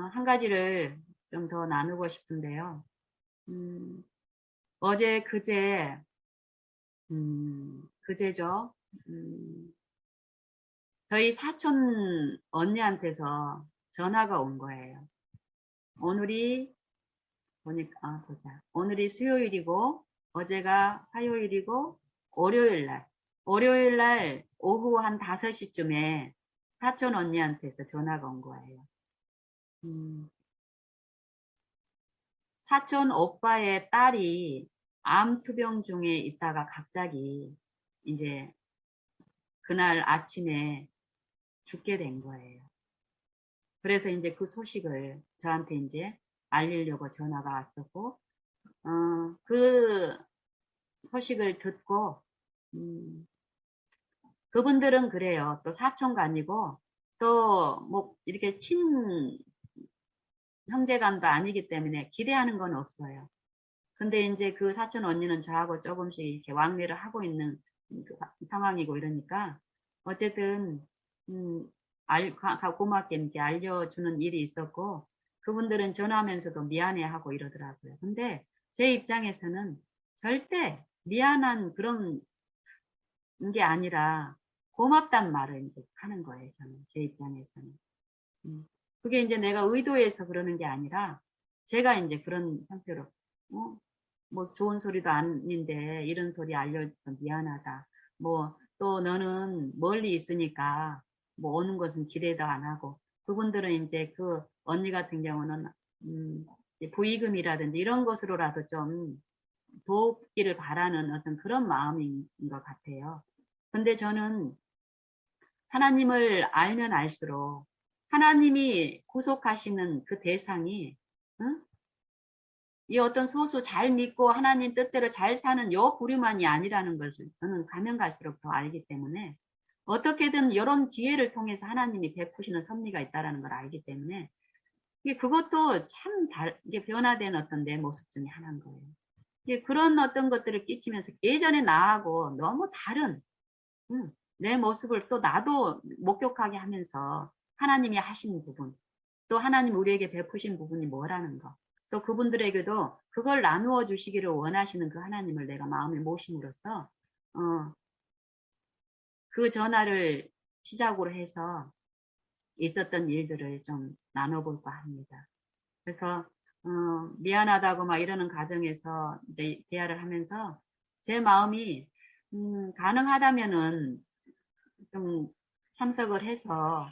한 가지를 좀 더 나누고 싶은데요. 음, 어제, 그제죠. 음, 저희 사촌 언니한테서 전화가 온 거예요. 오늘이, 보니까, 보자. 오늘이 수요일이고, 어제가 화요일이고, 월요일 날 오후 한 5시쯤에 사촌 언니한테서 전화가 온 거예요. 음, 사촌 오빠의 딸이 암 투병 중에 있다가 갑자기 이제 그날 아침에 죽게 된 거예요. 그래서 이제 그 소식을 저한테 이제 알리려고 전화가 왔었고, 그 소식을 듣고, 음, 그분들은 그래요. 또 사촌가 아니고, 또 뭐 이렇게 형제간도 아니기 때문에 기대하는 건 없어요. 근데 이제 그 사촌 언니는 저하고 조금씩 이렇게 왕래를 하고 있는 그 상황이고 이러니까 어쨌든 음, 고맙게 이렇게 알려주는 일이 있었고 그분들은 전화하면서도 미안해하고 이러더라고요. 근데 제 입장에서는 절대 미안한 그런 게 아니라 고맙단 말을 이제 하는 거예요. 저는 제 입장에서는. 음. 그게 이제 내가 의도해서 그러는 게 아니라 제가 이제 그런 형태로 뭐 좋은 소리도 아닌데 이런 소리 알려줘서 미안하다. 뭐 또 너는 멀리 있으니까 뭐 오는 것은 기대도 안 하고 그분들은 이제 그 언니 같은 경우는 이제 부의금이라든지 이런 것으로라도 좀 돕기를 바라는 어떤 그런 마음인 것 같아요. 근데 저는 하나님을 알면 알수록 하나님이 구속하시는 그 대상이 응? 이 어떤 소수 잘 믿고 하나님 뜻대로 잘 사는 요 부류만이 아니라는 것을 저는 가면 갈수록 더 알기 때문에 어떻게든 이런 기회를 통해서 하나님이 베푸시는 섭리가 있다라는 걸 알기 때문에 이게 그것도 참 이게 변화된 어떤 내 모습 중에 하나인 거예요. 이게 그런 어떤 것들을 끼치면서 예전에 나하고 너무 다른 내 모습을 또 나도 목격하게 하면서 하나님이 하신 부분, 또 하나님 우리에게 베푸신 부분이 뭐라는 거, 또 그분들에게도 그걸 나누어 주시기를 원하시는 그 하나님을 내가 마음에 모심으로써, 어, 그 전화를 시작으로 해서 있었던 일들을 좀 나눠볼까 합니다. 그래서, 미안하다고 막 이러는 과정에서 이제 대화를 하면서 제 마음이, 가능하다면은 좀 참석을 해서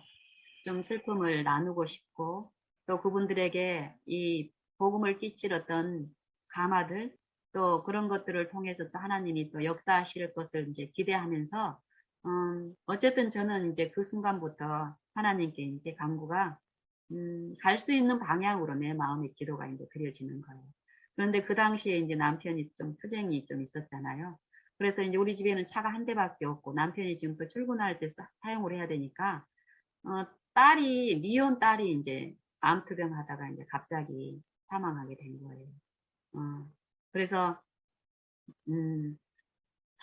좀 슬픔을 나누고 싶고 또 그분들에게 이 복음을 끼칠 어떤 감화들 또 그런 것들을 통해서 또 하나님이 또 역사하실 것을 이제 기대하면서 어쨌든 저는 이제 그 순간부터 하나님께 이제 간구가 갈 수 있는 방향으로 내 마음의 기도가 이제 그려지는 거예요. 그런데 그 당시에 이제 남편이 좀 투쟁이 좀 있었잖아요. 그래서 이제 우리 집에는 차가 한 대밖에 없고 남편이 지금 또 출근할 때 사용을 해야 되니까 어, 미혼 딸이 이제 암투병 하다가 이제 갑자기 사망하게 된 거예요. 어, 그래서, 음,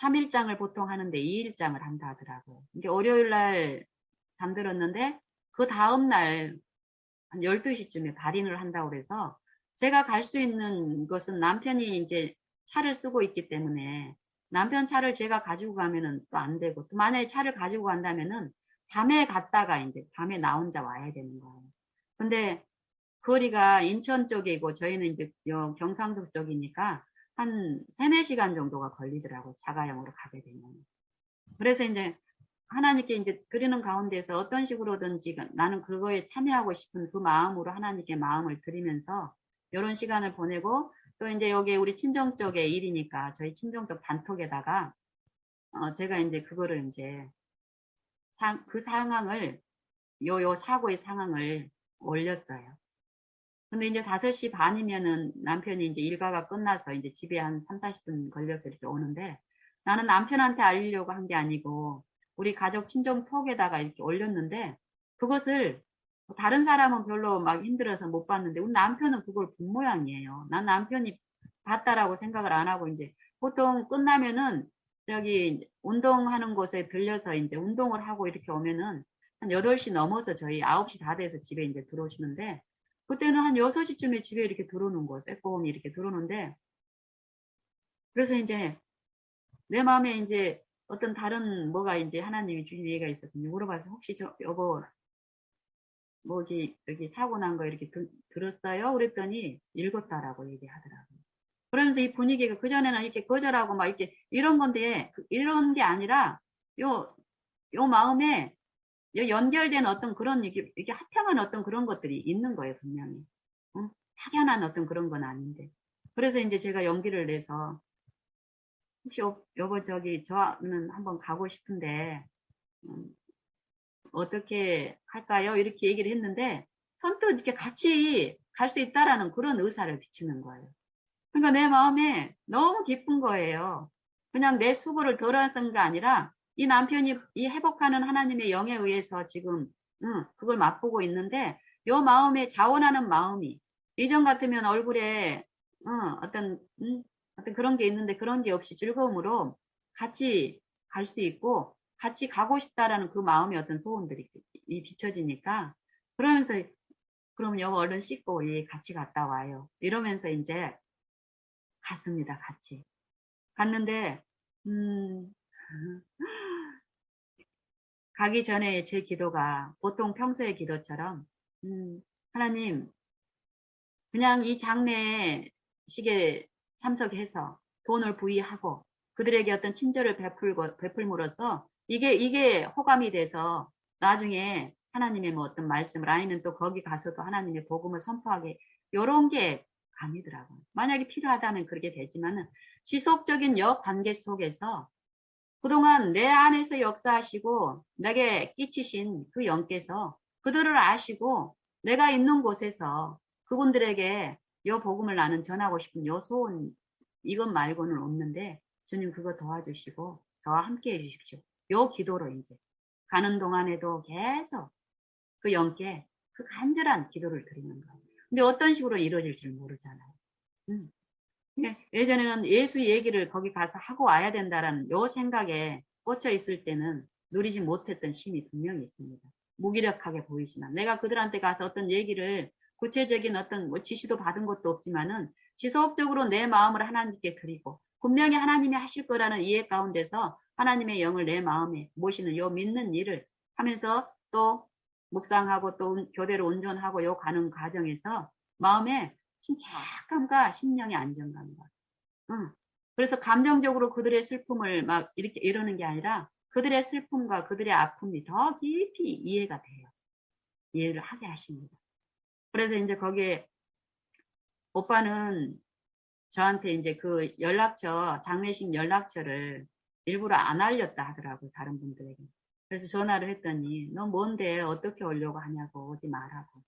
3일장을 보통 하는데 2일장을 한다 하더라고요. 이게 월요일 날 잠들었는데 그 다음날 한 12시쯤에 발인을 한다고 그래서 제가 갈 수 있는 것은 남편이 이제 차를 쓰고 있기 때문에 남편 차를 제가 가지고 가면은 또 안 되고 또 만약에 차를 가지고 간다면은 밤에 갔다가 이제 밤에 나 혼자 와야 되는 거예요. 근데 거리가 인천 쪽이고 저희는 이제 경상도 쪽이니까 한 3, 4시간 정도가 걸리더라고요. 자가용으로 가게 되면. 그래서 이제 하나님께 이제 드리는 가운데서 어떤 식으로든지 나는 그거에 참여하고 싶은 그 마음으로 하나님께 마음을 드리면서 이런 시간을 보내고 또 이제 여기 우리 친정 쪽의 일이니까 저희 친정 쪽 단톡에다가 제가 이제 그거를 이제 그 상황을 요 사고의 상황을 올렸어요. 근데 이제 5시 반이면은 남편이 이제 일과가 끝나서 이제 집에 한 3, 40분 걸려서 이렇게 오는데 나는 남편한테 알리려고 한 게 아니고 우리 가족 친정 톡에다가 이렇게 올렸는데 그것을 다른 사람은 별로 막 힘들어서 못 봤는데 우리 남편은 그걸 본 모양이에요. 난 남편이 봤다라고 생각을 안 하고 이제 보통 끝나면은 저기 운동하는 곳에 들려서 이제 운동을 하고 이렇게 오면은 한 8시 넘어서 저희 9시 다 돼서 집에 이제 들어오시는데 그때는 한 6시쯤에 집에 이렇게 들어오는 거예요. 빼꼼히 이렇게 들어오는데, 그래서 이제 내 마음에 이제 어떤 다른 뭐가 이제 하나님이 주신 얘기가 있어서 물어봐서 혹시 저 여보 뭐지 여기 사고 난 거 이렇게 들었어요? 그랬더니 읽었다라고 얘기하더라고요. 그러면서 이 분위기가 그전에는 이렇게 거절하고 막 이렇게 이런 건데 이런 게 아니라 요, 요 마음에 연결된 어떤 그런 이게 합평한 어떤 그런 것들이 있는 거예요, 분명히. 응? 확연한 어떤 그런 건 아닌데. 그래서 이제 제가 용기를 내서 혹시 여보 저기 저는 한번 가고 싶은데 음, 어떻게 할까요? 이렇게 얘기를 했는데 선뜻 이렇게 같이 갈 수 있다라는 그런 의사를 비치는 거예요. 그러니까 내 마음에 너무 기쁜 거예요. 그냥 내 수고를 덜어쓴 게 아니라 이 남편이 이 회복하는 하나님의 영에 의해서 지금 그걸 맛보고 있는데 요 마음에 자원하는 마음이 이전 같으면 얼굴에 어떤 어떤 그런 게 있는데 그런 게 없이 즐거움으로 같이 갈 수 있고 같이 가고 싶다라는 그 마음의 어떤 소원들이 비춰지니까 그러면서 그럼 여보 얼른 씻고 예, 같이 갔다 와요. 이러면서 이제 갔습니다. 같이. 갔는데, 음, 가기 전에 제 기도가 보통 평소의 기도처럼, 음, 하나님, 그냥 이 장례식에 참석해서 돈을 부의하고 그들에게 어떤 친절을 베풀므로써 이게 호감이 돼서 나중에 하나님의 뭐 어떤 말씀을 아니면 또 거기 가서도 하나님의 복음을 선포하게 요런 게 아니더라고요. 만약에 필요하다면 그렇게 되지만은 지속적인 관계 속에서 그동안 내 안에서 역사하시고 내게 끼치신 그 영께서 그들을 아시고 내가 있는 곳에서 그분들에게 요 복음을 나는 전하고 싶은 요 소원 이것 말고는 없는데 주님 그거 도와주시고 저와 함께 해주십시오. 요 기도로 이제 가는 동안에도 계속 그 영께 그 간절한 기도를 드리는 거예요. 근데 어떤 식으로 이루어질지 모르잖아요. 음. 예전에는 예수 얘기를 거기 가서 하고 와야 된다라는 요 생각에 꽂혀 있을 때는 누리지 못했던 심이 분명히 있습니다. 무기력하게 보이지만 내가 그들한테 가서 어떤 얘기를 구체적인 어떤 뭐 지시도 받은 것도 없지만은 지속적으로 내 마음을 하나님께 드리고 분명히 하나님이 하실 거라는 이해 가운데서 하나님의 영을 내 마음에 모시는 요 믿는 일을 하면서 또 묵상하고 또 교대로 온전하고 요 가는 과정에서 마음에 침착함과 심령의 안정감과. 응. 그래서 감정적으로 그들의 슬픔을 막 이렇게 이러는 게 아니라 그들의 슬픔과 그들의 아픔이 더 깊이 이해가 돼요. 이해를 하게 하십니다. 그래서 이제 거기에 오빠는 저한테 이제 그 연락처, 장례식 연락처를 일부러 안 알렸다 하더라고요. 다른 분들에게. 그래서 전화를 했더니 너 뭔데 어떻게 오려고 하냐고 오지 말라고.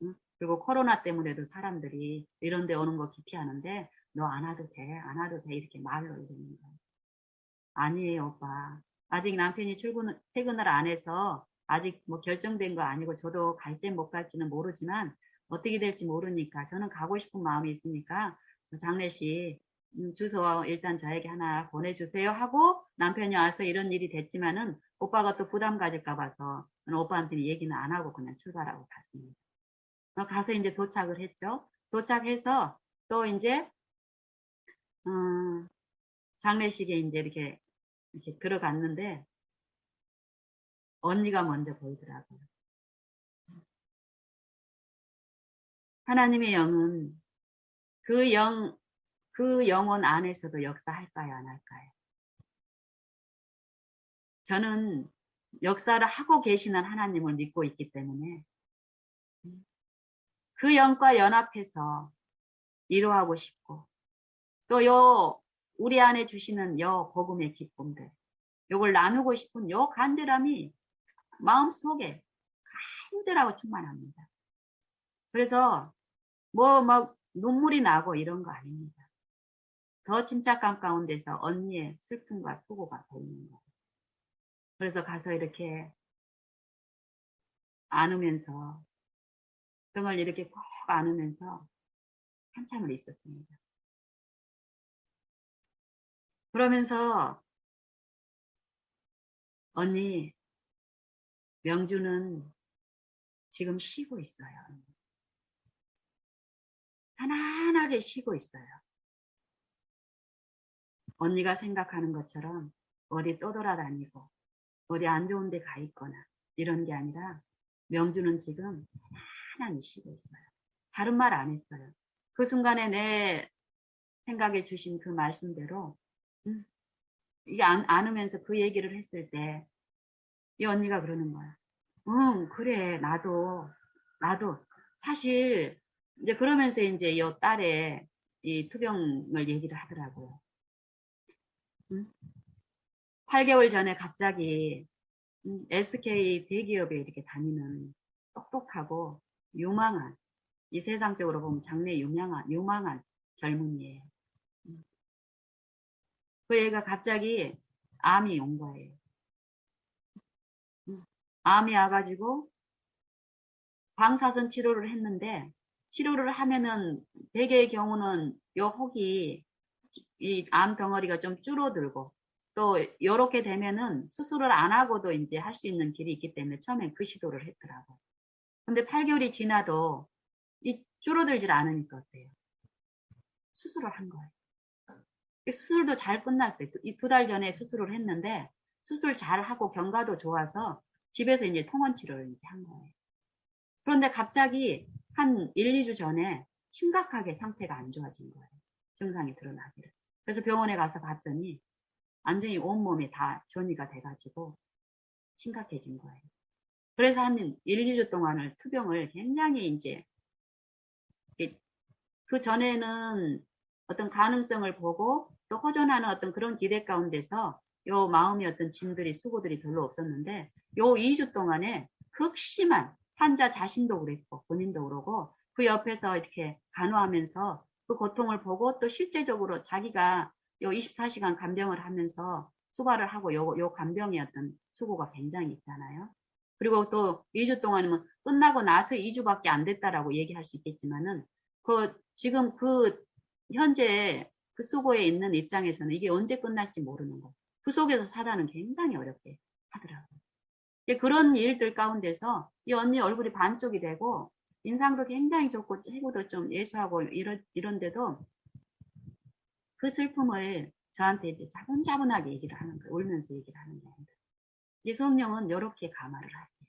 응? 그리고 코로나 때문에도 사람들이 이런 데 오는 거 기피하는데 너 안 와도 돼, 안 와도 돼 이렇게 말로 이러는 거예요. 아니에요, 오빠. 아직 남편이 퇴근을 안 해서 아직 뭐 결정된 거 아니고 저도 갈지 못 갈지는 모르지만 어떻게 될지 모르니까 저는 가고 싶은 마음이 있으니까 장례식 주소 일단 저에게 하나 보내주세요 하고 남편이 와서 이런 일이 됐지만은 오빠가 또 부담 가질까 봐서 저는 오빠한테 얘기는 안 하고 그냥 출발하고 갔습니다. 가서 이제 도착을 했죠. 도착해서 또 이제 음, 장례식에 이제 이렇게 들어갔는데 언니가 먼저 보이더라고요. 하나님의 영은 그 그 영혼 안에서도 역사할까요, 안 할까요? 저는 역사를 하고 계시는 하나님을 믿고 있기 때문에 그 영과 연합해서 이루하고 싶고 또 우리 안에 주시는 복음의 기쁨들 요걸 나누고 싶은 간절함이 마음속에 간절하고 충만합니다. 그래서 뭐 막 눈물이 나고 이런 거 아닙니다. 더 침착감 가운데서 언니의 슬픔과 수고가 보이는 거예요. 그래서 가서 이렇게 안으면서 등을 이렇게 꼭 안으면서 한참을 있었습니다. 그러면서 언니 명주는 지금 쉬고 있어요. 편안하게 쉬고 있어요. 언니가 생각하는 것처럼 어디 떠돌아다니고 어디 안 좋은 데 가 있거나 이런 게 아니라 명주는 지금 편안히 쉬고 있어요. 다른 말 안 했어요. 그 순간에 내 생각해 주신 그 말씀대로 이게 안으면서 그 얘기를 했을 때 이 언니가 그러는 거야. 응, 그래. 나도 사실 이제 그러면서 이제 이 딸의 이 투병을 얘기를 하더라고요. 응? 8개월 전에 갑자기 SK 대기업에 이렇게 다니는 똑똑하고 유망한, 이 세상적으로 보면 장래 유망한 젊은이에요. 그 애가 갑자기 암이 온 거예요. 암이 와가지고 방사선 치료를 했는데, 치료를 하면은 대개의 경우는 요 혹이 이 암 덩어리가 좀 줄어들고, 또 요렇게 되면은 수술을 안 하고도 이제 할 수 있는 길이 있기 때문에 처음엔 그 시도를 했더라고. 근데 8개월이 지나도 이 줄어들질 않으니까 어때요? 수술을 한 거예요. 수술도 잘 끝났어요. 이 2달 전에 수술을 했는데 수술 잘 하고 경과도 좋아서 집에서 이제 통원 치료를 이제 한 거예요. 그런데 갑자기 한 1, 2주 전에 심각하게 상태가 안 좋아진 거예요. 증상이 드러나기를. 그래서 병원에 가서 봤더니 완전히 온몸이 다 전이가 돼가지고 심각해진 거예요. 그래서 한 1, 2주 동안을 투병을 굉장히 이제 그 전에는 어떤 가능성을 보고 또 호전하는 어떤 그런 기대 가운데서 요 마음의 어떤 짐들이 수고들이 별로 없었는데 요 2주 동안에 극심한 환자 자신도 그랬고 본인도 그러고 그 옆에서 이렇게 간호하면서 그 고통을 보고 또 실제적으로 자기가 요 24시간 간병을 하면서 수발을 하고 요 간병의 어떤 수고가 굉장히 있잖아요. 그리고 또 2주 동안이면 끝나고 나서 2주밖에 안 됐다라고 얘기할 수 있겠지만은 지금 현재 그 수고에 있는 입장에서는 이게 언제 끝날지 모르는 거. 그 속에서 살아는 굉장히 어렵게 하더라고요. 그런 일들 가운데서 이 언니 얼굴이 반쪽이 되고, 인상도 굉장히 좋고, 해구도 좀 예수하고 이런데도 그 슬픔을 저한테 이제 차분차분하게 얘기를 하는 거예요. 울면서 얘기를 하는 거예요. 이 성령은 이렇게 감화를 하세요.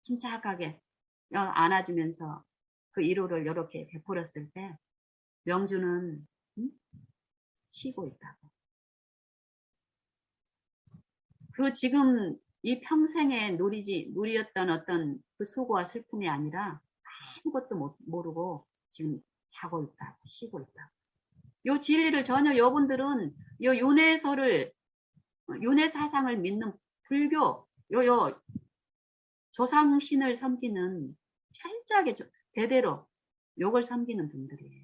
침착하게 안아주면서 그 위로를 이렇게 베풀었을 때, 명주는 쉬고 있다고. 그 지금 이 평생에 누리였던 어떤 그 수고와 슬픔이 아니라 아무것도 모르고 지금 자고 있다고, 쉬고 있다고. 요 진리를 전혀 여분들은 요 윤회 사상을 믿는 불교, 요 조상신을 섬기는 철저하게 대대로 요걸 섬기는 분들이에요.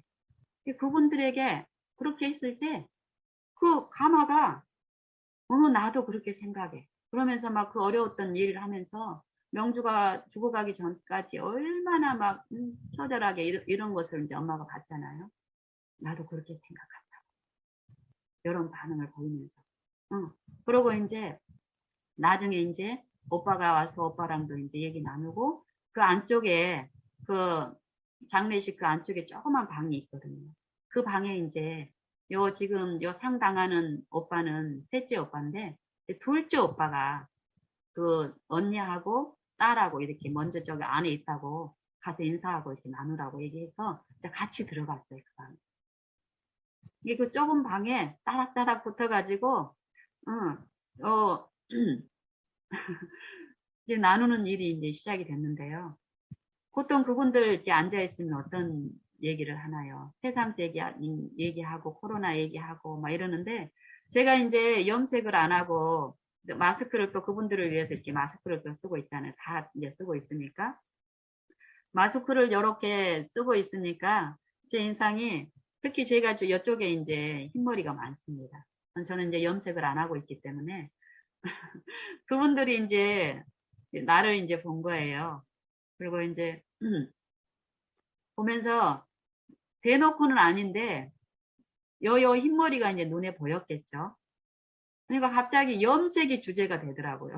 그분들에게 그렇게 했을 때 그 가마가 나도 그렇게 생각해. 그러면서 막 그 어려웠던 일을 하면서 명주가 죽어가기 전까지 얼마나 막 처절하게 이런 것을 이제 엄마가 봤잖아요. 나도 그렇게 생각한다. 이런 반응을 보이면서. 그러고 이제 나중에 이제 오빠가 와서 오빠랑도 이제 얘기 나누고 그 안쪽에 그 장례식 그 안쪽에 조그만 방이 있거든요. 그 방에 이제 지금 상당하는 오빠는 셋째 오빠인데 둘째 오빠가 그 언니하고 딸하고 이렇게 먼저 저기 안에 있다고 가서 인사하고 이렇게 나누라고 얘기해서 같이 들어갔어요. 그 방. 이게 그 좁은 방에 따닥따닥 붙어가지고 이제 나누는 일이 이제 시작이 됐는데요. 보통 그분들 이렇게 앉아있으면 어떤 얘기를 하나요? 세상 얘기하고, 코로나 얘기하고, 막 이러는데, 제가 이제 염색을 안 하고, 마스크를 또 그분들을 위해서 이렇게 마스크를 또 쓰고 있잖아요. 다 이제 쓰고 있으니까. 마스크를 이렇게 쓰고 있으니까, 제 인상이, 특히 제가 이쪽에 이제 흰머리가 많습니다. 저는 이제 염색을 안 하고 있기 때문에, 그분들이 이제, 나를 이제 본 거예요. 그리고 이제, 보면서 대놓고는 아닌데 여여 흰머리가 이제 눈에 보였겠죠. 그러니까 갑자기 염색이 주제가 되더라고요.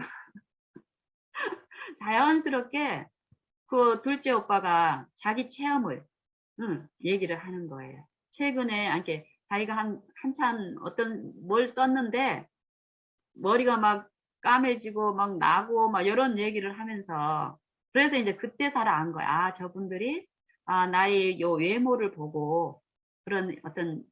자연스럽게 그 둘째 오빠가 자기 체험을 얘기를 하는 거예요. 최근에, 이렇게 자기가 한참 뭘 썼는데, 머리가 막 까매지고, 막 나고, 막 이런 얘기를 하면서, 그래서 이제 그때서야 안 거야. 아, 저분들이, 나의 요 외모를 보고, 그런 어떤,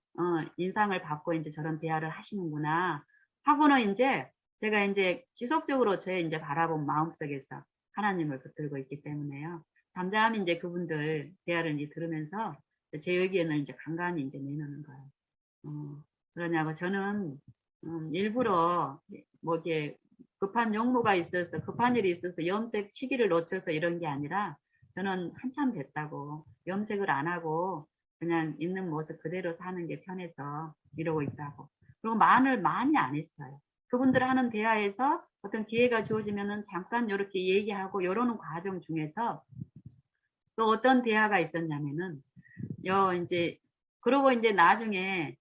인상을 받고 이제 저런 대화를 하시는구나. 하고는 이제, 제가 이제 지속적으로 제 이제 바라본 마음속에서 하나님을 붙들고 있기 때문에요. 잠잠히 이제 그분들 대화를 이제 들으면서 제 의견을 이제 간간히 이제 내놓는 거예요. 그러냐고 저는 일부러 뭐 이게 급한 용무가 있어서 급한 일이 있어서 염색 시기를 놓쳐서 이런 게 아니라 저는 한참 됐다고 염색을 안 하고 그냥 있는 모습 그대로 사는 게 편해서 이러고 있다고. 그리고 말을 많이 안 했어요. 그분들 하는 대화에서 어떤 기회가 주어지면은 잠깐 이렇게 얘기하고 이러는 과정 중에서 또 어떤 대화가 있었냐면은 이제 그러고 이제 나중에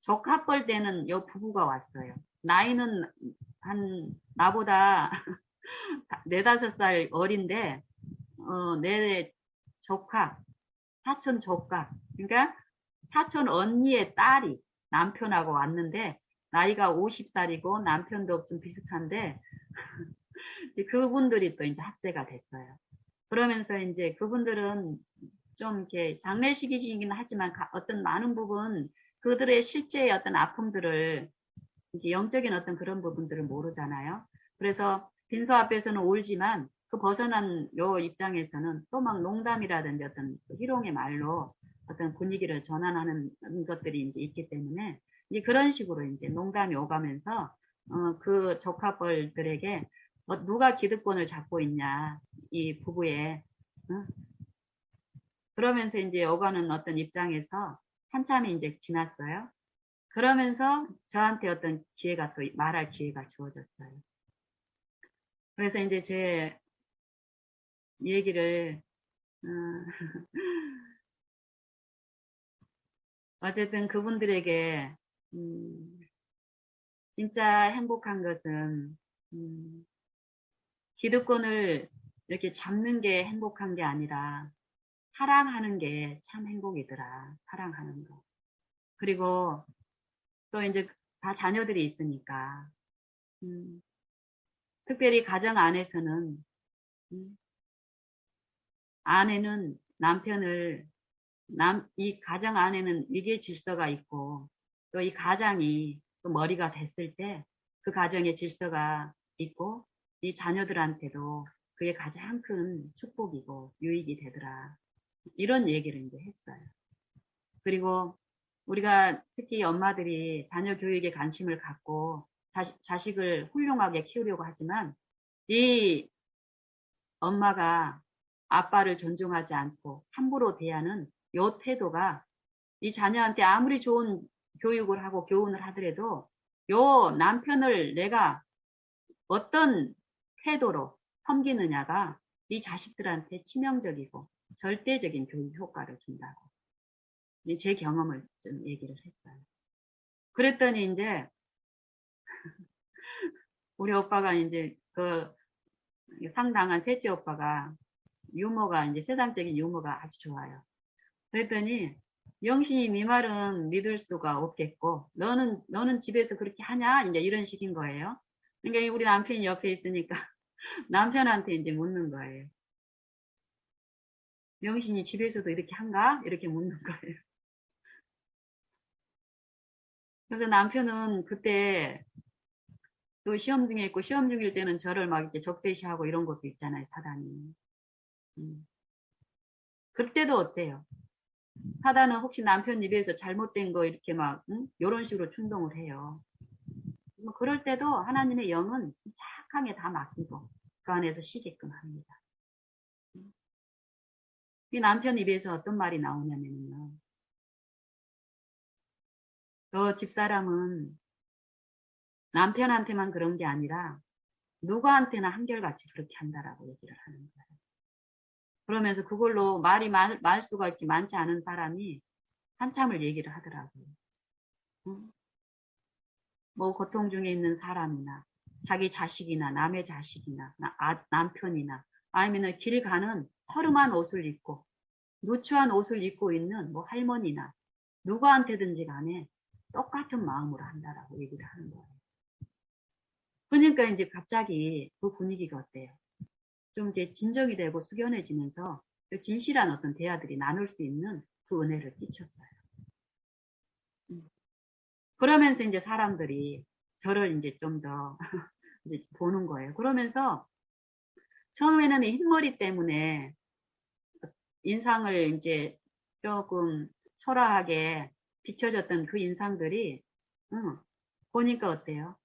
적합벌 때는 요 부부가 왔어요. 나이는 나보다 4~5살 어린데, 내 조카, 사촌 조카. 그러니까 사촌 언니의 딸이 남편하고 왔는데, 나이가 50살이고 남편도 좀 비슷한데, 그분들이 또 이제 합세가 됐어요. 그러면서 이제 그분들은 좀 이렇게 장례식이긴 하지만 어떤 많은 부분 그들의 실제 어떤 아픔들을 이렇게 영적인 어떤 그런 부분들을 모르잖아요. 그래서 빈소 앞에서는 울지만 그 벗어난 요 입장에서는 또 막 농담이라든지 어떤 희롱의 말로 어떤 분위기를 전환하는 것들이 이제 있기 때문에 이제 그런 식으로 이제 농담이 오가면서 그 조카뻘들에게 누가 기득권을 잡고 있냐 이 부부에 어? 그러면서 이제 오가는 어떤 입장에서 한참이 이제 지났어요. 그러면서 저한테 어떤 기회가 또 말할 기회가 주어졌어요. 그래서 이제 제 얘기를 어, 어쨌든 그분들에게 진짜 행복한 것은 기득권을 이렇게 잡는 게 행복한 게 아니라 사랑하는 게 참 행복이더라. 사랑하는 거. 그리고 또 이제 다 자녀들이 있으니까 음, 특별히 가정 안에서는 음, 아내는 남편을 이 가정 안에는 위계 질서가 있고 또 이 가장이 또 머리가 됐을 때 그 가정의 질서가 있고 이 자녀들한테도 그게 가장 큰 축복이고 유익이 되더라. 이런 얘기를 이제 했어요. 그리고 우리가 특히 엄마들이 자녀 교육에 관심을 갖고 자식을 훌륭하게 키우려고 하지만 이 엄마가 아빠를 존중하지 않고 함부로 대하는 요 태도가 이 자녀한테 아무리 좋은 교육을 하고 교훈을 하더라도 요 남편을 내가 어떤 태도로 섬기느냐가 이 자식들한테 치명적이고 절대적인 교육 효과를 준다고 제 경험을 좀 얘기를 했어요. 그랬더니 이제 우리 오빠가 이제 그 상당한 셋째 오빠가 유머가 이제 세상적인 유머가 아주 좋아요. 그랬더니 영신이 네 말은 믿을 수가 없겠고 너는 집에서 그렇게 하냐 이제 이런 식인 거예요. 그러니까 우리 남편이 옆에 있으니까 남편한테 이제 묻는 거예요. 영신이 집에서도 이렇게 한가? 이렇게 묻는 거예요. 그래서 남편은 그때 또 시험 중에 있고 시험 중일 때는 저를 막 이렇게 적대시하고 이런 것도 있잖아요, 사단이. 음. 그때도 어때요? 사단은 혹시 남편 입에서 잘못된 거 이렇게 막 이런 식으로 충동을 해요. 뭐 그럴 때도 하나님의 영은 착하게 다 맡기고 그 안에서 쉬게끔 합니다. 이 남편 입에서 어떤 말이 나오냐면요. 너 집사람은 남편한테만 그런 게 아니라 누구한테나 한결같이 그렇게 한다라고 얘기를 하는 거예요. 그러면서 그걸로 말수가 이렇게 많지 않은 사람이 한참을 얘기를 하더라고요. 응? 뭐 고통 중에 있는 사람이나 자기 자식이나 남의 자식이나 남편이나 아니면은 길 가는 허름한 옷을 입고 누추한 옷을 입고 있는 뭐 할머니나 누구한테든지 간에 똑같은 마음으로 한다라고 얘기를 하는 거예요. 그러니까 이제 갑자기 그 분위기가 어때요? 좀 이제 진정이 되고 숙연해지면서 진실한 어떤 대화들이 나눌 수 있는 그 은혜를 끼쳤어요. 그러면서 이제 사람들이 저를 이제 좀 더 이제 보는 거예요. 그러면서 처음에는 흰머리 때문에 인상을 이제 조금 초라하게 비춰졌던 그 인상들이, 보니까 어때요?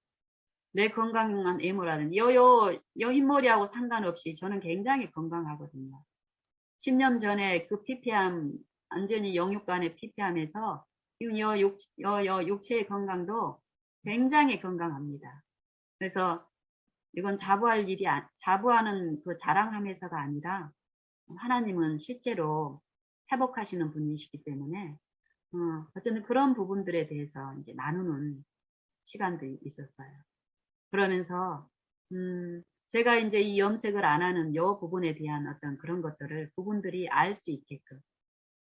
내 건강한 외모라든지, 요 흰머리하고 상관없이 저는 굉장히 건강하거든요. 10년 전에 그 피폐함, 완전히 영육간의 피폐함에서 지금 요 육체의 건강도 굉장히 건강합니다. 그래서 이건 자부할 일이, 자부하는 그 자랑함에서가 아니라 하나님은 실제로 회복하시는 분이시기 때문에, 어쨌든 그런 부분들에 대해서 이제 나누는 시간도 있었어요. 그러면서, 제가 이제 이 염색을 안 하는 요 부분에 대한 어떤 그런 것들을 그분들이 알 수 있게끔,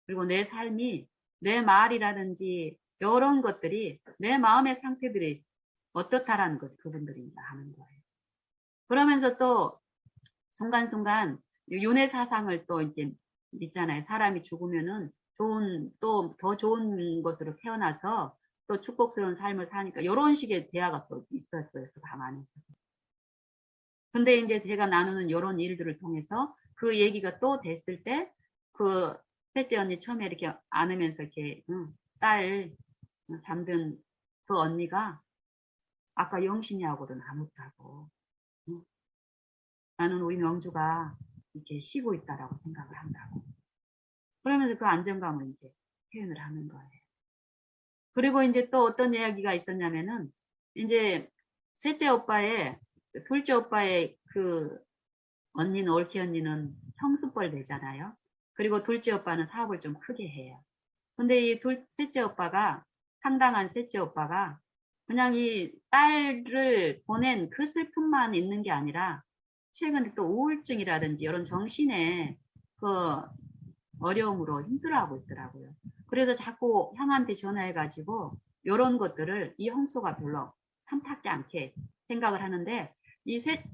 그리고 내 삶이, 내 말이라든지, 이런 것들이, 내 마음의 상태들이 어떻다라는 것, 그분들이 이제 아는 거예요. 그러면서 또, 순간순간, 윤회 사상을 또 이제 믿잖아요. 사람이 죽으면은 또 더 좋은 것으로 태어나서 또 축복스러운 삶을 사니까, 이런 식의 대화가 또 있었어요. 그 방 안에서. 근데 이제 제가 나누는 이런 일들을 통해서 그 얘기가 또 됐을 때, 그 셋째 언니 처음에 이렇게 안으면서 이렇게, 딸, 잠든 그 언니가 아까 영신이하고도 나눴다고. 응? 나는 우리 명주가 이렇게 쉬고 있다라고 생각을 한다고. 그러면서 그 안정감을 이제 표현을 하는 거예요. 그리고 이제 또 어떤 이야기가 있었냐면은, 이제 셋째 오빠의, 둘째 오빠의 그 언니는, 올케 언니는 형수뻘 되잖아요. 그리고 둘째 오빠는 사업을 좀 크게 해요. 근데 이 셋째 오빠가, 상당한 셋째 오빠가 그냥 이 딸을 보낸 그 슬픔만 있는 게 아니라 최근에 또 우울증이라든지 이런 정신의 그 어려움으로 힘들어하고 있더라고요. 그래서 자꾸 형한테 전화해가지고 이런 것들을 이 형수가 별로 탐탁지 않게 생각을 하는데,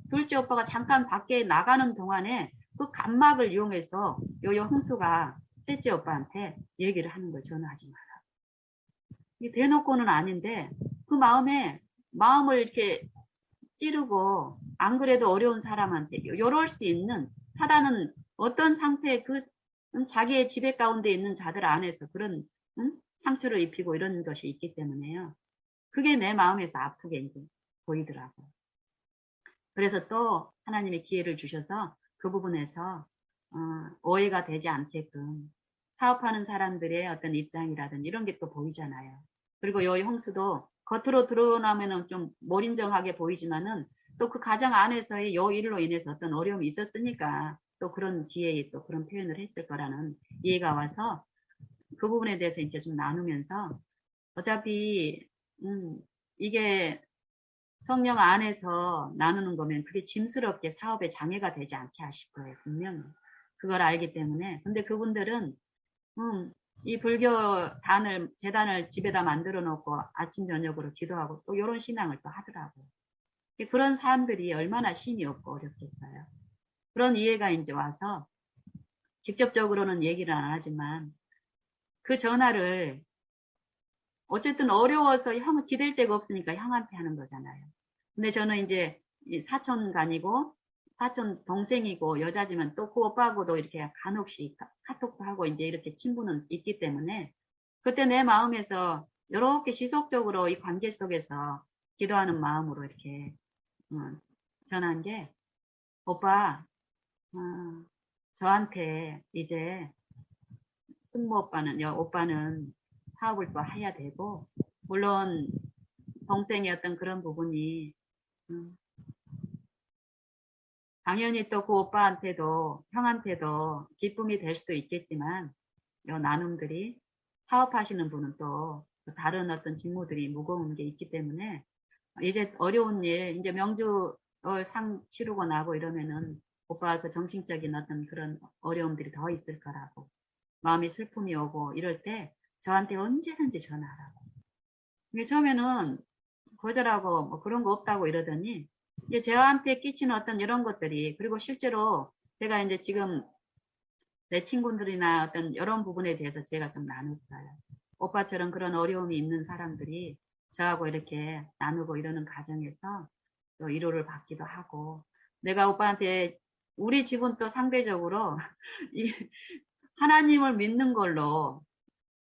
둘째 오빠가 잠깐 밖에 나가는 동안에 그 간막을 이용해서 요 형수가 셋째 오빠한테 얘기를 하는 걸, 전화하지 마라. 이게 대놓고는 아닌데 그 마음을 이렇게 찌르고, 안 그래도 어려운 사람한테 요럴 수 있는, 사단은 어떤 상태의 그 자기의 지배 가운데 있는 자들 안에서 그런 상처를 입히고 이런 것이 있기 때문에요. 그게 내 마음에서 아프게 이제 보이더라고. 그래서 또 하나님의 기회를 주셔서 그 부분에서 오해가 되지 않게끔 사업하는 사람들의 어떤 입장이라든지 이런 게 또 보이잖아요. 그리고 요 형수도 겉으로 드러나면은 좀 몰인정하게 보이지만은 또 그 가정 안에서의 요 일로 인해서 어떤 어려움이 있었으니까 또 그런 기회에 또 그런 표현을 했을 거라는 이해가 와서 그 부분에 대해서 이제 좀 나누면서, 어차피 이게 성령 안에서 나누는 거면 그게 짐스럽게 사업에 장애가 되지 않게 하실 거예요. 분명히. 그걸 알기 때문에. 근데 그분들은, 이 불교 재단을 집에다 만들어 놓고 아침, 저녁으로 기도하고 또 이런 신앙을 또 하더라고요. 그런 사람들이 얼마나 신이 없고 어렵겠어요. 그런 이해가 이제 와서 직접적으로는 얘기를 안 하지만 그 전화를, 어쨌든 어려워서 기댈 데가 없으니까 형한테 하는 거잖아요. 근데 저는 이제 사촌간이고 사촌 동생이고 여자지만 또 그 오빠하고도 이렇게 간혹씩 카톡도 하고 이제 이렇게 친분은 있기 때문에, 그때 내 마음에서 이렇게 지속적으로 이 관계 속에서 기도하는 마음으로 이렇게 전한 게, 오빠, 어, 저한테 이제 승모 오빠는 사업을 또 해야 되고, 물론 동생의 어떤 그런 부분이, 음, 당연히 또 그 오빠한테도 형한테도 기쁨이 될 수도 있겠지만, 요 나눔들이, 사업하시는 분은 또 다른 어떤 직무들이 무거운 게 있기 때문에 이제 어려운 일, 이제 명주 상 치르고 나고 이러면은 오빠 그 정신적인 어떤 그런 어려움들이 더 있을 거라고. 마음이 슬픔이 오고 이럴 때 저한테 언제든지 전화하라고. 이게 처음에는 거절하고 뭐 그런 거 없다고 이러더니 이제 저한테 끼치는 어떤 이런 것들이 그리고 실제로 제가 이제 지금 내 친구들이나 어떤 이런 부분에 대해서 제가 좀 나눴어요. 오빠처럼 그런 어려움이 있는 사람들이 저하고 이렇게 나누고 이러는 과정에서 또 위로를 받기도 하고 내가 오빠한테 우리 집은 또 상대적으로 이 하나님을 믿는 걸로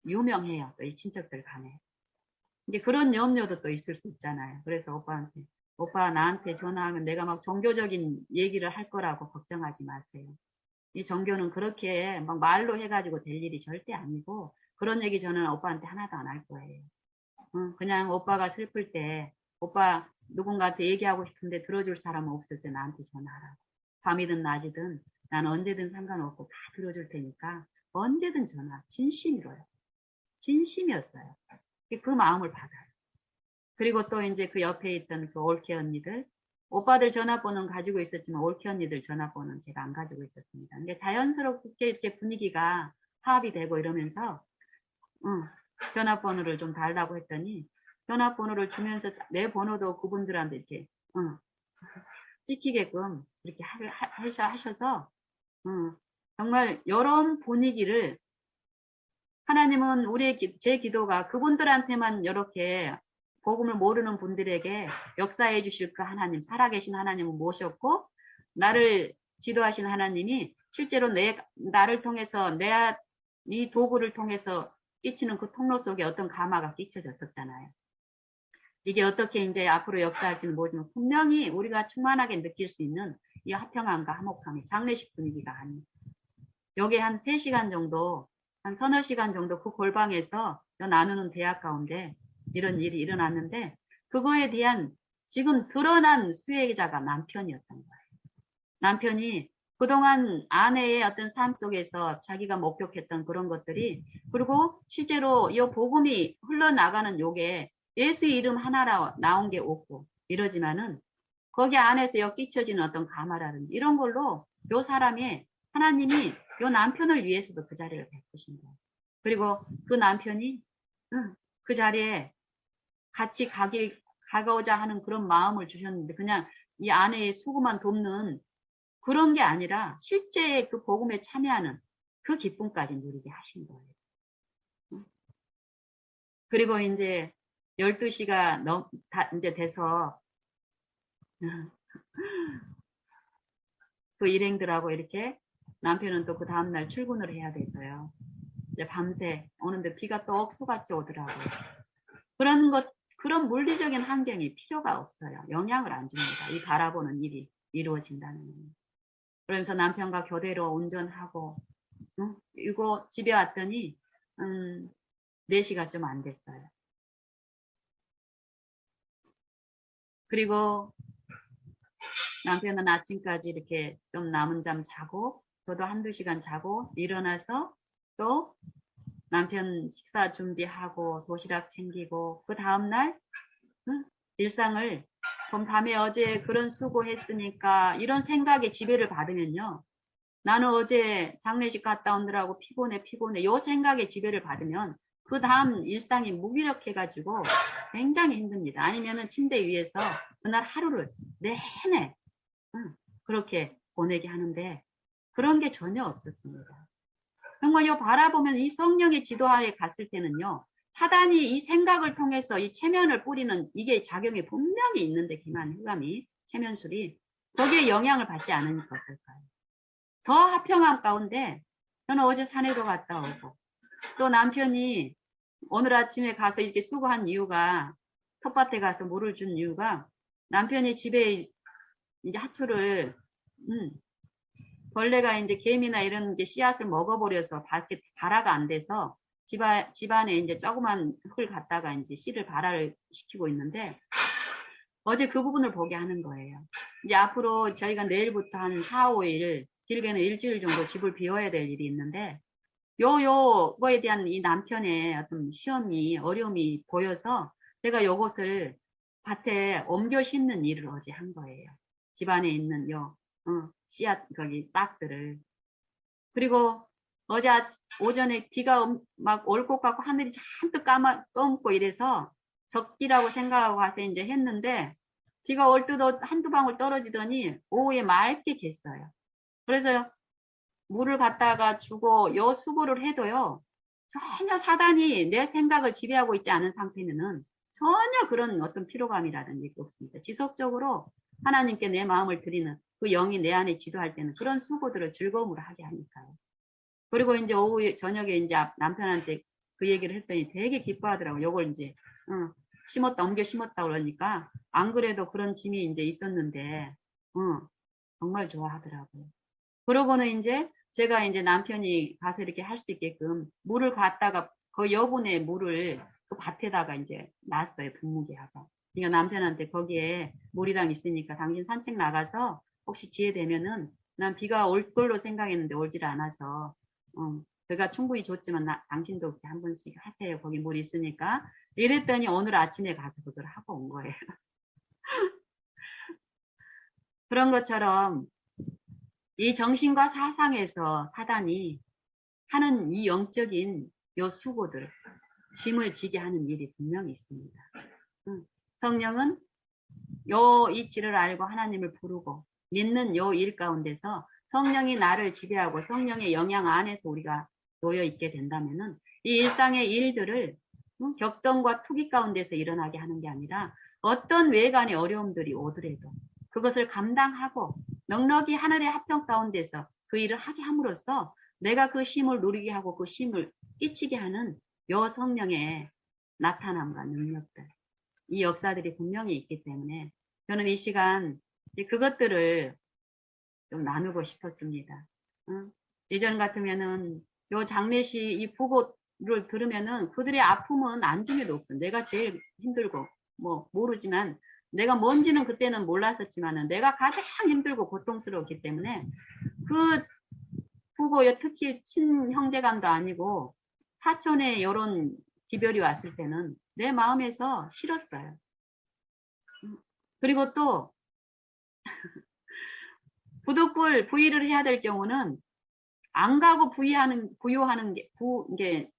유명해요. 또 이 친척들 간에. 이제 그런 염려도 또 있을 수 있잖아요. 그래서 오빠한테 오빠 나한테 전화하면 내가 막 종교적인 얘기를 할 거라고 걱정하지 마세요. 이 종교는 그렇게 막 말로 해가지고 될 일이 절대 아니고 그런 얘기 저는 오빠한테 하나도 안 할 거예요. 그냥 오빠가 슬플 때 오빠 누군가한테 얘기하고 싶은데 들어줄 사람은 없을 때 나한테 전화하라고. 밤이든 낮이든 나는 언제든 상관없고 다 들어줄 테니까 언제든 전화. 진심으로요. 진심이었어요. 그 마음을 받아요. 그리고 또 이제 그 옆에 있던 그 올케 언니들 오빠들 전화번호는 가지고 있었지만 올케 언니들 전화번호는 제가 안 가지고 있었습니다. 근데 자연스럽게 이렇게 분위기가 파악이 되고 이러면서 전화번호를 좀 달라고 했더니 전화번호를 주면서 내 번호도 그분들한테 이렇게 찍히게끔 이렇게 하셔서 정말 이런 분위기를 하나님은 제 기도가 그분들한테만 이렇게 복음을 모르는 분들에게 역사해 주실 그 하나님, 살아계신 하나님을 모셨고, 나를 지도하신 하나님이 실제로 나를 통해서, 이 도구를 통해서 끼치는 그 통로 속에 어떤 가마가 끼쳐졌었잖아요. 이게 어떻게 이제 앞으로 역사할지는 모르지만 분명히 우리가 충만하게 느낄 수 있는 이 화평함과 화목함이 장례식 분위기가 아니에요. 여기 한 3시간 정도, 한 서너 시간 정도 그 골방에서 나누는 대화 가운데 이런 일이 일어났는데 그거에 대한 지금 드러난 수혜자가 남편이었던 거예요. 남편이 그동안 아내의 어떤 삶 속에서 자기가 목격했던 그런 것들이 그리고 실제로 이 복음이 흘러나가는 요게 예수의 이름 하나라 나온 게 없고 이러지만은 거기 안에서 끼쳐지는 어떤 가마라든지 이런 걸로 요 사람이 하나님이 요 남편을 위해서도 그 자리를 베푸신 거예요. 그리고 그 남편이 그 자리에 같이 가고자 하는 그런 마음을 주셨는데 그냥 이 아내의 수고만 돕는 그런 게 아니라 실제 그 복음에 참여하는 그 기쁨까지 누리게 하신 거예요. 그리고 이제 12시가 이제 돼서 그 일행들하고 이렇게 남편은 또 그 다음날 출근을 해야 돼서요. 이제 밤새 오는데 비가 또 억수같이 오더라고요. 그런 물리적인 환경이 필요가 없어요. 영향을 안 줍니다. 이 바라보는 일이 이루어진다는. 그러면서 남편과 교대로 운전하고, 이거 집에 왔더니, 4시가 좀 안 됐어요. 그리고 남편은 아침까지 이렇게 좀 남은 잠 자고, 저도 1~2시간 자고, 일어나서 또 남편 식사 준비하고, 도시락 챙기고, 그 다음날, 일상을, 그럼 밤에 어제 그런 수고했으니까, 이런 생각에 지배를 받으면요. 나는 어제 장례식 갔다 오느라고 피곤해. 요 생각에 지배를 받으면, 그 다음 일상이 무기력해가지고 굉장히 힘듭니다. 아니면은 침대 위에서 그날 하루를 내내 그렇게 보내게 하는데 그런 게 전혀 없었습니다. 정말 요 바라보면 이 성령의 지도하에 갔을 때는요. 사단이 이 생각을 통해서 이 체면을 뿌리는 이게 작용이 분명히 있는데 기만 흑암이 체면술이 거기에 영향을 받지 않으니까 어떨까요? 더 화평함 가운데 저는 어제 산에도 갔다 오고 또 남편이 오늘 아침에 가서 이렇게 수고한 이유가 텃밭에 가서 물을 준 이유가 남편이 집에 이제 하초를 벌레가 이제 개미나 이런 게 씨앗을 먹어버려서 발화가 안 돼서 집안에 이제 조그만 흙을 갖다가 이제 씨를 발화를 시키고 있는데 어제 그 부분을 보게 하는 거예요. 이제 앞으로 저희가 내일부터 한 4, 5일 길게는 일주일 정도 집을 비워야 될 일이 있는데 요거에 대한 이 남편의 어떤 시험이 어려움이 보여서 제가 요것을 밭에 옮겨 심는 일을 어제 한 거예요. 집안에 있는 씨앗 거기 싹들을. 그리고 어제 오전에 비가 막 올 것 같고 하늘이 잔뜩 검고 이래서 적기라고 생각하고 가서 이제 했는데 비가 올 듯 한두 방울 떨어지더니 오후에 맑게 갰어요. 그래서 물을 갖다가 주고 요 수고를 해도요. 전혀 사단이 내 생각을 지배하고 있지 않은 상태면은 전혀 그런 어떤 피로감이라든지 없습니다. 지속적으로 하나님께 내 마음을 드리는 그 영이 내 안에 지도할 때는 그런 수고들을 즐거움으로 하게 하니까요. 그리고 이제 오후 저녁에 이제 남편한테 그 얘기를 했더니 되게 기뻐하더라고요. 요걸 이제 옮겨 심었다 그러니까 안 그래도 그런 짐이 이제 있었는데 정말 좋아하더라고요. 그러고는 이제 제가 이제 남편이 가서 이렇게 할 수 있게끔 물을 갖다가 그 여분의 물을 그 밭에다가 이제 놨어요. 분무기하고. 그러니까 남편한테 거기에 물이랑 있으니까 당신 산책 나가서 혹시 기회 되면은 난 비가 올 걸로 생각했는데 오질 않아서 제가 충분히 줬지만 당신도 그렇게 한 번씩 하세요. 거기 물 있으니까. 이랬더니 오늘 아침에 가서 그걸 하고 온 거예요. 그런 것처럼 이 정신과 사상에서 사단이 하는 이 영적인 요 수고들, 짐을 지게 하는 일이 분명히 있습니다. 성령은 요 이치를 알고 하나님을 부르고 믿는 요 일 가운데서 성령이 나를 지배하고 성령의 영향 안에서 우리가 놓여 있게 된다면은 이 일상의 일들을 격동과 투기 가운데서 일어나게 하는 게 아니라 어떤 외관의 어려움들이 오더라도 그것을 감당하고 넉넉히 하늘의 합평 가운데서 그 일을 하게 함으로써 내가 그 쉼을 누리게 하고 그 쉼을 끼치게 하는 요 성령의 나타남과 능력들, 이 역사들이 분명히 있기 때문에 저는 이 시간 그것들을 좀 나누고 싶었습니다. 예전 같으면은 요 장례식 이 부고를 들으면은 그들의 아픔은 안중에도 없어. 내가 제일 힘들고 뭐 모르지만 내가 뭔지는 그때는 몰랐었지만은 내가 가장 힘들고 고통스러웠기 때문에 그 부고에 특히 친형제간도 아니고 사촌의 이런 기별이 왔을 때는 내 마음에서 싫었어요. 그리고 또 부득불 부의를 해야 될 경우는 안 가고 부유하는 게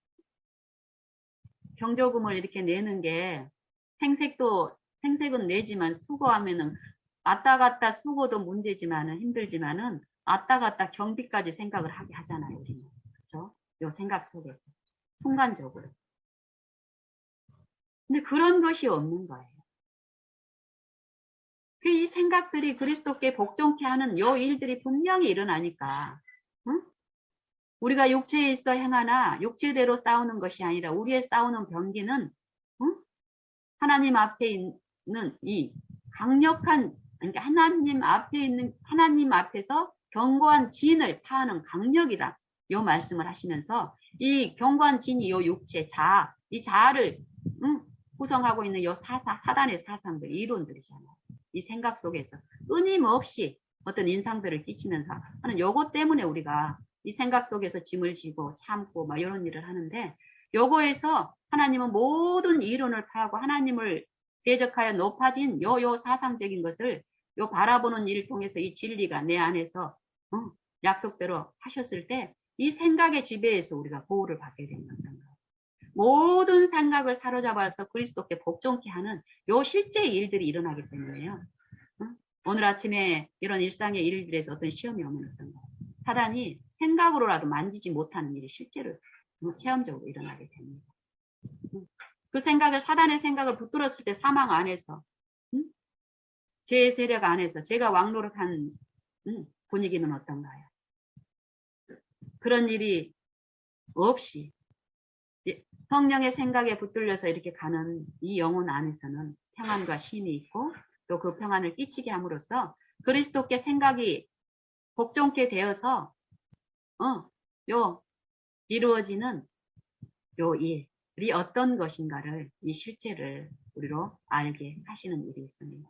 경조금을 이렇게 내는 게 생색은 내지만 수고하면은 왔다 갔다 수고도 문제지만은 힘들지만은 왔다 갔다 경비까지 생각을 하게 하잖아요, 우리는. 그렇죠? 요 생각 속에서 순간적으로. 근데 그런 것이 없는 거예요. 이 생각들이 그리스도께 복종케 하는 요 일들이 분명히 일어나니까, 응? 우리가 육체에 있어 행하나 육체대로 싸우는 것이 아니라 우리의 싸우는 병기는 응? 하나님 앞에 있는 이 강력한, 그러니까 하나님 앞에서 견고한 진을 파하는 강력이다. 요 말씀을 하시면서 이 견고한 진이 요 육체 이 자아를 구성하고 있는 요 사단의 사상들, 이론들이잖아요. 이 생각 속에서 끊임없이 어떤 인상들을 끼치면서 하는 요것 때문에 우리가 이 생각 속에서 짐을 지고 참고 막 이런 일을 하는데 요거에서 하나님은 모든 이론을 파하고 하나님을 대적하여 높아진 요 사상적인 것을 요 바라보는 일을 통해서 이 진리가 내 안에서 약속대로 하셨을 때 이 생각의 지배에서 우리가 보호를 받게 되는 거예요. 모든 생각을 사로잡아서 그리스도께 복종케 하는 요 실제 일들이 일어나기 때문에요. 오늘 아침에 이런 일상의 일들에서 어떤 시험이 오면 어떤가? 사단이 생각으로라도 만지지 못하는 일이 실제로 체험적으로 일어나게 됩니다. 그 사단의 생각을 붙들었을 때 사망 안에서, 제 세력 안에서 제가 왕노릇한 분위기는 어떤가요? 그런 일이 없이 성령의 생각에 붙들려서 이렇게 가는 이 영혼 안에서는 평안과 쉼이 있고 또 그 평안을 끼치게 함으로써 그리스도께 생각이 복종케 되어서 이루어지는 요 일이 어떤 것인가를 이 실체를 우리로 알게 하시는 일이 있습니다.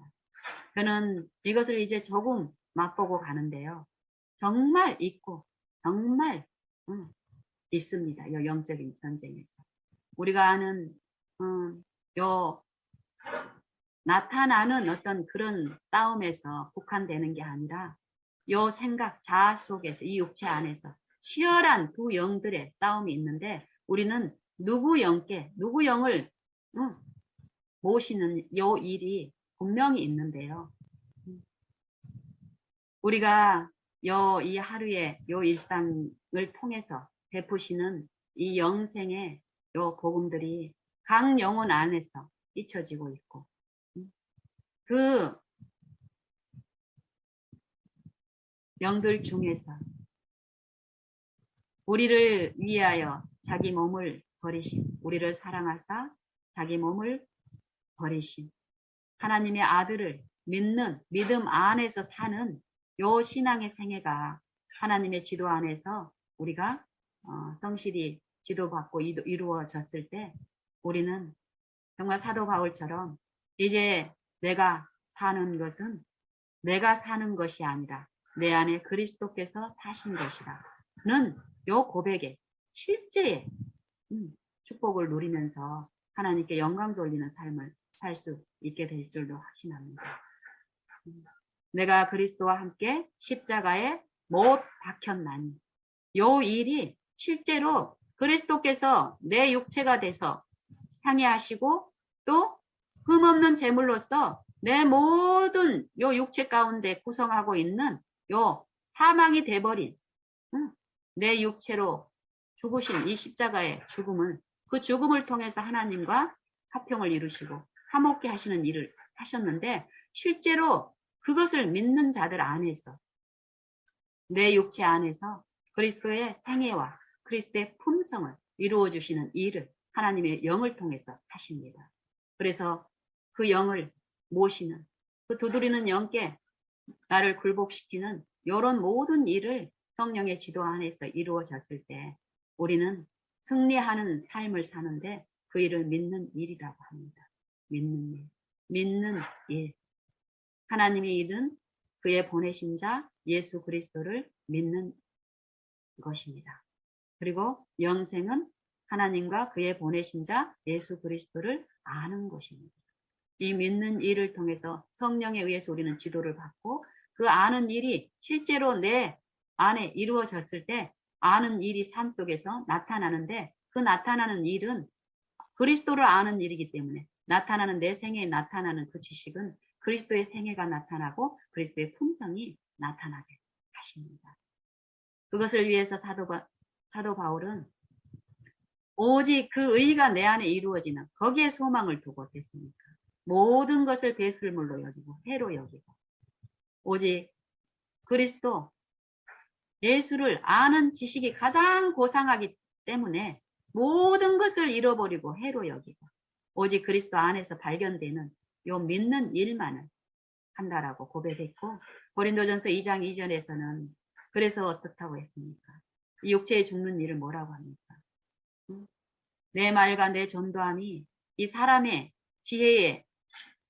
저는 이것을 이제 조금 맛보고 가는데요. 정말 있고 정말 있습니다. 요 영적인 전쟁에서 우리가 아는 요 나타나는 어떤 그런 싸움에서 국한되는 게 아니라 요 생각 자아 속에서 이 육체 안에서 치열한 두 영들의 싸움이 있는데 우리는 누구 영을 모시는 요 일이 분명히 있는데요. 우리가 이 하루의 요 일상을 통해서 베푸시는 이 영생의 요 복음들이 각 영혼 안에서 잊혀지고 있고, 그 영들 중에서 우리를 위하여 자기 몸을 버리신, 우리를 사랑하사 자기 몸을 버리신 하나님의 아들을 믿는 믿음 안에서 사는 요 신앙의 생애가 하나님의 지도 안에서 우리가 성실히 지도받고 이루어졌을 때 우리는 정말 사도 바울처럼 이제 내가 사는 것은 내가 사는 것이 아니라 내 안에 그리스도께서 사신 것이라는 요 고백에 실제의 축복을 누리면서 하나님께 영광 돌리는 삶을 살 수 있게 될 줄로 확신합니다. 내가 그리스도와 함께 십자가에 못 박혔나니 요 일이 실제로 그리스도께서 내 육체가 돼서 상해하시고 또 흠없는 제물로서 내 모든 요 육체 가운데 구성하고 있는 요 사망이 돼버린 내 육체로 죽으신 이 십자가의 죽음은 그 죽음을 통해서 하나님과 화평을 이루시고 화목케 하시는 일을 하셨는데 실제로 그것을 믿는 자들 안에서 내 육체 안에서 그리스도의 생애와 그리스도의 품성을 이루어 주시는 일을 하나님의 영을 통해서 하십니다. 그래서 그 영을 모시는 그 두드리는 영께 나를 굴복시키는 이런 모든 일을 성령의 지도 안에서 이루어졌을 때 우리는 승리하는 삶을 사는데 그 일을 믿는 일이라고 합니다. 믿는 일. 믿는 일. 하나님의 일은 그의 보내신 자 예수 그리스도를 믿는 것입니다. 그리고 영생은 하나님과 그의 보내신 자 예수 그리스도를 아는 것입니다. 이 믿는 일을 통해서 성령에 의해서 우리는 지도를 받고 그 아는 일이 실제로 내 안에 이루어졌을 때 아는 일이 삶 속에서 나타나는데 그 나타나는 일은 그리스도를 아는 일이기 때문에 나타나는 내 생애에 나타나는 그 지식은 그리스도의 생애가 나타나고 그리스도의 품성이 나타나게 하십니다. 그것을 위해서 사도 바울은 오직 그 의가 내 안에 이루어지는 거기에 소망을 두고 어땠습니까? 모든 것을 배설물로 여기고 해로 여기고 오직 그리스도 예수를 아는 지식이 가장 고상하기 때문에 모든 것을 잃어버리고 해로 여기고 오직 그리스도 안에서 발견되는 요 믿는 일만을 한다라고 고백했고 고린도전서 2장 2절에서는 그래서 어떻다고 했습니까? 이 육체에 죽는 일을 뭐라고 합니까? 내 말과 내 전도함이 이 사람의 지혜에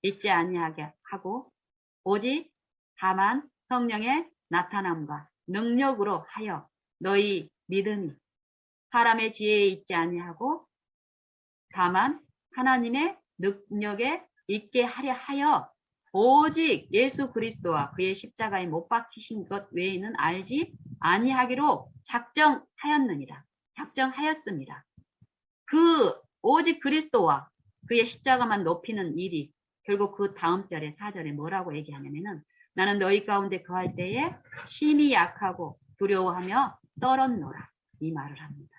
있지 아니하게 하고 오직 다만 성령의 나타남과 능력으로 하여 너희 믿음이 사람의 지혜에 있지 아니하고 다만 하나님의 능력에 있게 하려 하여 오직 예수 그리스도와 그의 십자가에 못 박히신 것 외에는 알지 아니하기로 작정하였느니라. 작정하였습니다. 그 오직 그리스도와 그의 십자가만 높이는 일이 결국 그 다음 절에 4절에 뭐라고 얘기하냐면은 나는 너희 가운데 거할 때에 심히 약하고 두려워하며 떨었노라. 이 말을 합니다.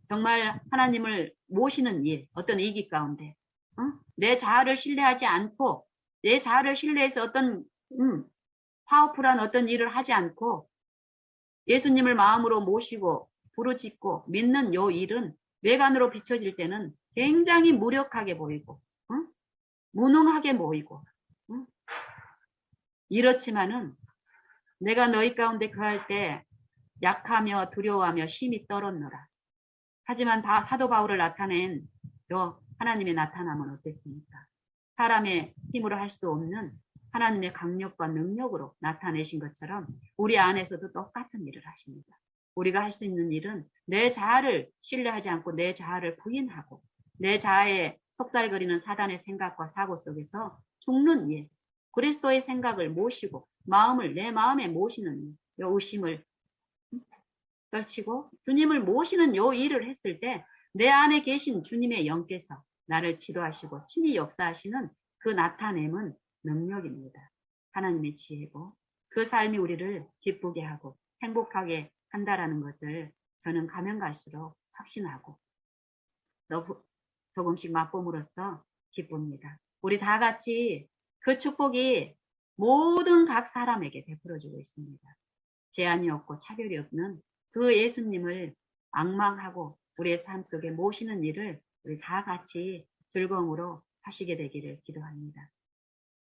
정말 하나님을 모시는 일, 어떤 위기 가운데 내 자아를 신뢰하지 않고 내 자아를 신뢰해서 어떤 파워풀한 어떤 일을 하지 않고 예수님을 마음으로 모시고 부르짖고 믿는 요 일은 외관으로 비춰질 때는 굉장히 무력하게 보이고 무능하게 보이고 이렇지만은 내가 너희 가운데 거할 때 약하며 두려워하며 심히 떨었노라. 하지만 사도 바울을 나타낸 요 하나님의 나타남은 어땠습니까? 사람의 힘으로 할 수 없는 하나님의 강력과 능력으로 나타내신 것처럼 우리 안에서도 똑같은 일을 하십니다. 우리가 할 수 있는 일은 내 자아를 신뢰하지 않고 내 자아를 부인하고 내 자아에 속살거리는 사단의 생각과 사고 속에서 죽는 일, 그리스도의 생각을 모시고 마음을 내 마음에 모시는 일, 요 의심을 떨치고 주님을 모시는 요 일을 했을 때 내 안에 계신 주님의 영께서 나를 지도하시고 친히 역사하시는 그 나타냄은 능력입니다. 하나님의 지혜고 그 삶이 우리를 기쁘게 하고 행복하게 한다라는 것을 저는 가면 갈수록 확신하고 또 조금씩 맛봄으로써 기쁩니다. 우리 다 같이 그 축복이 모든 각 사람에게 베풀어주고 있습니다. 제한이 없고 차별이 없는 그 예수님을 앙망하고 우리의 삶 속에 모시는 일을 우리 다 같이 즐거움으로 하시게 되기를 기도합니다.